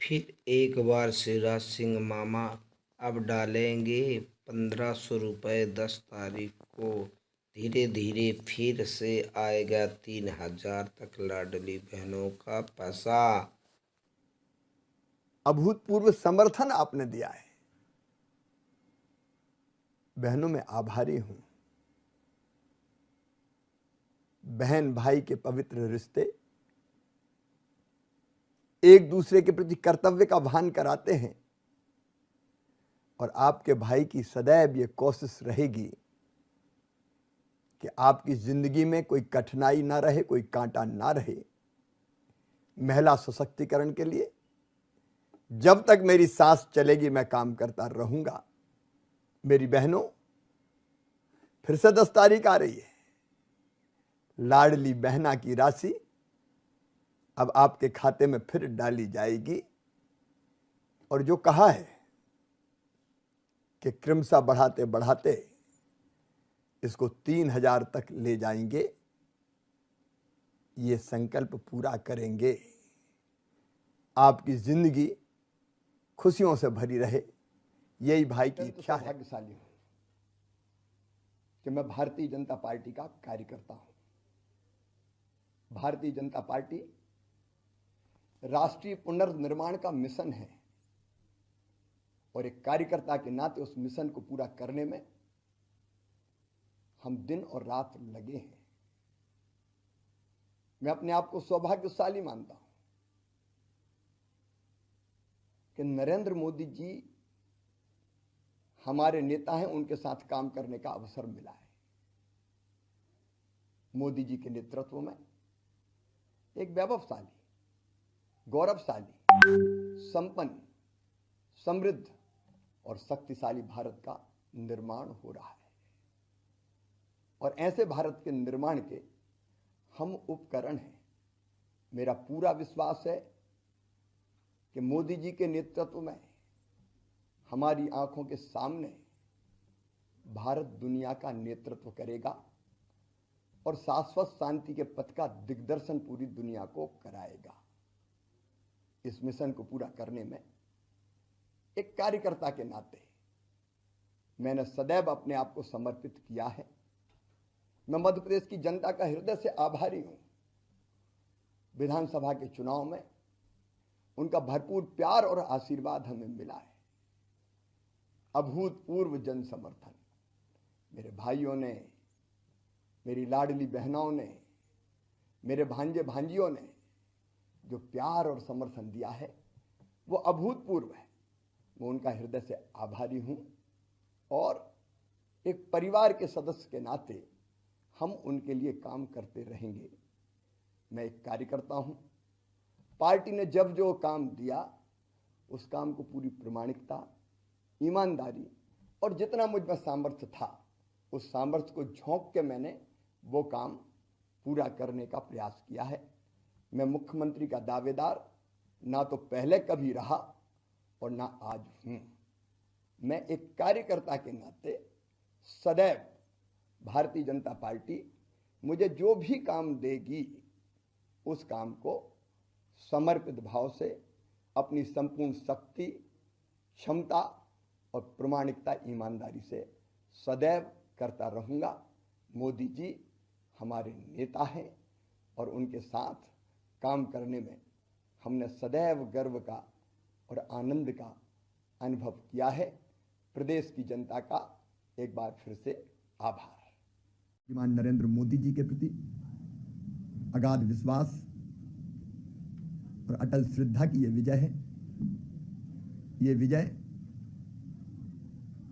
फिर एक बार शिवराज सिंह मामा अब डालेंगे 1500 रुपये 10 तारीख को। धीरे धीरे फिर से आएगा 3000 तक लाडली बहनों का पैसा। अभूतपूर्व समर्थन आपने दिया है, बहनों मैं आभारी हूं। बहन भाई के पवित्र रिश्ते एक दूसरे के प्रति कर्तव्य का भान कराते हैं और आपके भाई की सदैव ये कोशिश रहेगी कि आपकी जिंदगी में कोई कठिनाई ना रहे, कोई कांटा ना रहे। महिला सशक्तिकरण के लिए जब तक मेरी सांस चलेगी मैं काम करता रहूंगा। मेरी बहनों, फिर से 10 तारीख आ रही है। लाडली बहना की राशि अब आपके खाते में फिर डाली जाएगी और जो कहा है कि क्रमशः बढ़ाते बढ़ाते इसको 3000 तक ले जाएंगे, ये संकल्प पूरा करेंगे। आपकी जिंदगी खुशियों से भरी रहे, यही भाई की इच्छा है। भाग्यशाली हूं कि मैं भारतीय जनता पार्टी का कार्यकर्ता हूं। भारतीय जनता पार्टी राष्ट्रीय पुनर्निर्माण का मिशन है और एक कार्यकर्ता के नाते उस मिशन को पूरा करने में हम दिन और रात लगे हैं। मैं अपने आप को सौभाग्यशाली मानता हूं कि नरेंद्र मोदी जी हमारे नेता हैं, उनके साथ काम करने का अवसर मिला है। मोदी जी के नेतृत्व में एक वैभवशाली, गौरवशाली, संपन्न, समृद्ध और शक्तिशाली भारत का निर्माण हो रहा है और ऐसे भारत के निर्माण के हम उपकरण हैं। मेरा पूरा विश्वास है कि मोदी जी के नेतृत्व में हमारी आंखों के सामने भारत दुनिया का नेतृत्व करेगा और शाश्वत शांति के पथ का दिग्दर्शन पूरी दुनिया को कराएगा। इस मिशन को पूरा करने में एक कार्यकर्ता के नाते मैंने सदैव अपने आप को समर्पित किया है। मैं मध्य प्रदेश की जनता का हृदय से आभारी हूं। विधानसभा के चुनाव में उनका भरपूर प्यार और आशीर्वाद हमें मिला है। अभूतपूर्व जन समर्थन मेरे भाइयों ने, मेरी लाडली बहनों ने, मेरे भांजे भांजियों ने जो प्यार और समर्थन दिया है वो अभूतपूर्व है। मैं उनका हृदय से आभारी हूं और एक परिवार के सदस्य के नाते हम उनके लिए काम करते रहेंगे। मैं एक कार्यकर्ता हूं। पार्टी ने जब जो काम दिया उस काम को पूरी प्रामाणिकता, ईमानदारी और जितना मुझ में सामर्थ्य था उस सामर्थ्य को झोंक के मैंने वो काम पूरा करने का प्रयास किया है। मैं मुख्यमंत्री का दावेदार ना तो पहले कभी रहा और ना आज हूं। मैं एक कार्यकर्ता के नाते सदैव भारतीय जनता पार्टी मुझे जो भी काम देगी उस काम को समर्पित भाव से अपनी संपूर्ण शक्ति, क्षमता और प्रामाणिकता, ईमानदारी से सदैव करता रहूंगा। मोदी जी हमारे नेता हैं और उनके साथ काम करने में हमने सदैव गर्व का और आनंद का अनुभव किया है। प्रदेश की जनता का एक बार फिर से आभार। श्रीमान नरेंद्र मोदी जी के प्रति अगाध विश्वास और अटल श्रद्धा की यह विजय है। ये विजय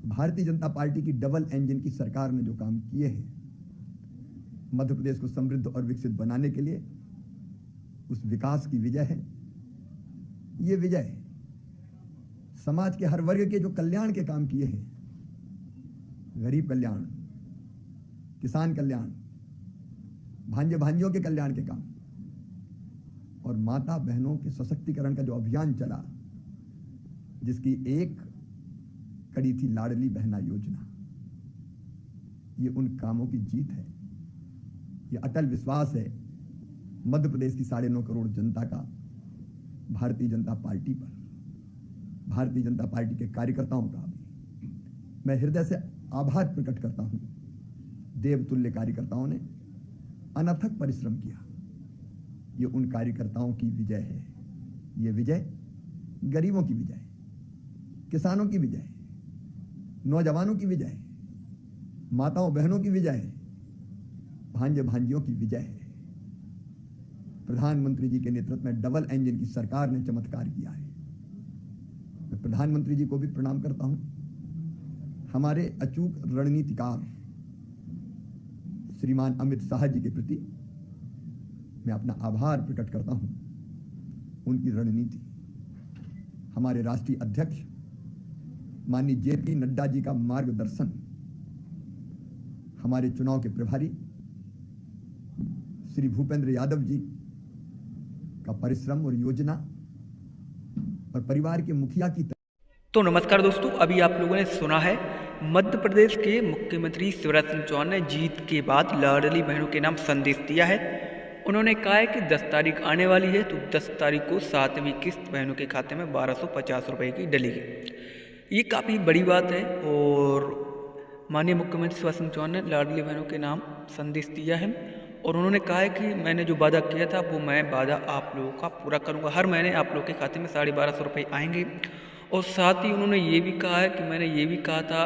भारतीय जनता पार्टी की डबल इंजन की सरकार ने जो काम किए हैं मध्य प्रदेश को समृद्ध और विकसित बनाने के लिए, उस विकास की विजय है। ये विजय समाज के हर वर्ग के जो कल्याण के काम किए हैं, गरीब कल्याण, किसान कल्याण, भांजे भांजियों के कल्याण के काम और माता बहनों के सशक्तिकरण का जो अभियान चला, जिसकी एक कड़ी थी लाडली बहना योजना, ये उन कामों की जीत है। ये अटल विश्वास है मध्य प्रदेश की 9.5 करोड़ जनता का भारतीय जनता पार्टी पर, भारतीय जनता पार्टी के कार्यकर्ताओं का भी मैं हृदय से आभार प्रकट करता हूं। देवतुल्य कार्यकर्ताओं ने अनथक परिश्रम किया। ये उन कार्यकर्ताओं की विजय है। ये विजय गरीबों की विजय है, किसानों की विजय है, नौजवानों की विजय है, माताओं बहनों की विजय है, भांजे भांजियों की विजय है। प्रधानमंत्री जी के नेतृत्व में डबल इंजन की सरकार ने चमत्कार किया है। मैं प्रधानमंत्री जी को भी प्रणाम करता हूं। हमारे अचूक रणनीतिकार श्रीमान अमित शाह जी के प्रति मैं अपना आभार प्रकट करता हूं। उनकी रणनीति, हमारे राष्ट्रीय अध्यक्ष माननीय जेपी नड्डा जी का मार्गदर्शन, हमारे चुनाव के प्रभारी श्री भूपेंद्र यादव जी का परिश्रम और योजना और परिवार के मुखिया की तो नमस्कार दोस्तों, अभी आप लोगों ने सुना है मध्य प्रदेश के मुख्यमंत्री शिवराज सिंह चौहान ने जीत के बाद लाडली बहनों के नाम संदेश दिया है। उन्होंने कहा है कि 10 तारीख आने वाली है तो 10 तारीख को 7वीं किस्त बहनों के खाते में 1250 रुपये की डलेगी। ये काफ़ी बड़ी बात है और माननीय मुख्यमंत्री शिवराज सिंह चौहान ने लाडली बहनों के नाम संदेश दिया है और उन्होंने कहा है कि मैंने जो वादा किया था वो मैं वादा आप लोगों का पूरा करूँगा। हर महीने आप लोगों के खाते में 1250 रुपये आएंगे। और साथ ही उन्होंने ये भी कहा है कि मैंने ये भी कहा था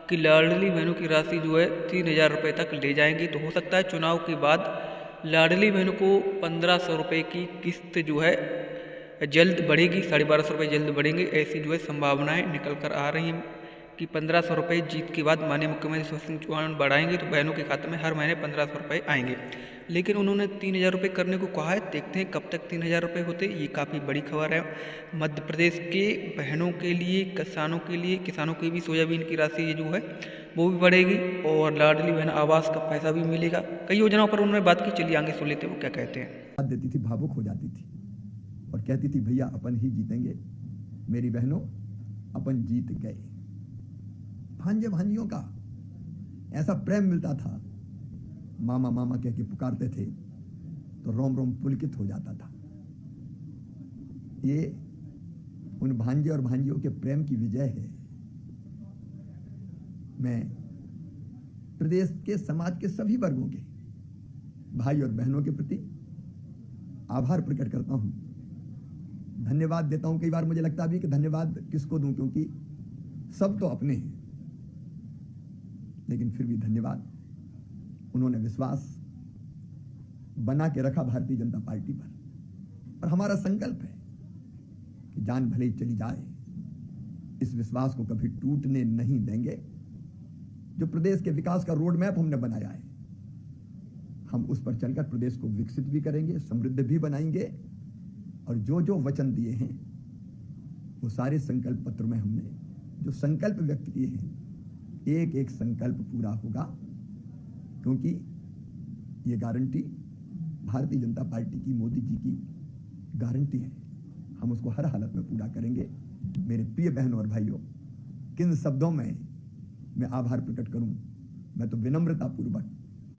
कि लाडली बहनों की राशि जो है 3000 रुपये तक ले जाएंगी। तो हो सकता है चुनाव के बाद लाडली बहनों को 1500 रुपये की किस्त जो है जल्द बढ़ेगी, 1250 रुपये जल्द बढ़ेंगे। ऐसी जो है संभावनाएं निकल कर आ रही हैं कि 1500 रुपये जीत के बाद माननीय मुख्यमंत्री शिवराज सिंह चौहान बढ़ाएंगे तो बहनों के खाते में हर महीने 1500 रुपये आएंगे। लेकिन उन्होंने 3000 रुपये करने को कहा है। देखते हैं कब तक 3000 रुपये होते। ये काफ़ी बड़ी खबर है मध्य प्रदेश के बहनों के लिए, किसानों के लिए। किसानों की भी सोयाबीन की राशि जो है वो भी बढ़ेगी और लाडली बहन आवास का पैसा भी मिलेगा। कई योजनाओं पर उन्होंने बात की, चलिए आगे सुन लेते वो क्या कहते हैं। देती थी, भावुक हो जाती थी और कहती थी भैया अपन ही जीतेंगे, मेरी बहनों अपन जीत गए। भांजे भांजियों का ऐसा प्रेम मिलता था, मामा मामा कह के पुकारते थे तो रोम रोम पुलकित हो जाता था। ये उन भांजे और भांजियों के प्रेम की विजय है। मैं प्रदेश के समाज के सभी वर्गों के भाई और बहनों के प्रति आभार प्रकट करता हूं, धन्यवाद देता हूं। कई बार मुझे लगता भी कि धन्यवाद किसको दूं, क्योंकि सब तो अपने हैं, लेकिन फिर भी धन्यवाद। उन्होंने विश्वास बना के रखा भारतीय जनता पार्टी पर और हमारा संकल्प है कि जान भले ही चली जाए, इस विश्वास को कभी टूटने नहीं देंगे। जो प्रदेश के विकास का रोड मैप हमने बनाया है, हम उस पर चलकर प्रदेश को विकसित भी करेंगे, समृद्ध भी बनाएंगे और जो जो वचन दिए हैं वो सारे संकल्प पत्र में हमने जो संकल्प व्यक्त किए हैं, एक एक संकल्प पूरा होगा, क्योंकि ये गारंटी भारतीय जनता पार्टी की, मोदी जी की गारंटी है। हम उसको हर हालत में पूरा करेंगे। मेरे प्रिय बहनों और भाइयों, किन शब्दों में मैं आभार प्रकट करूं। मैं तो विनम्रता पूर्वक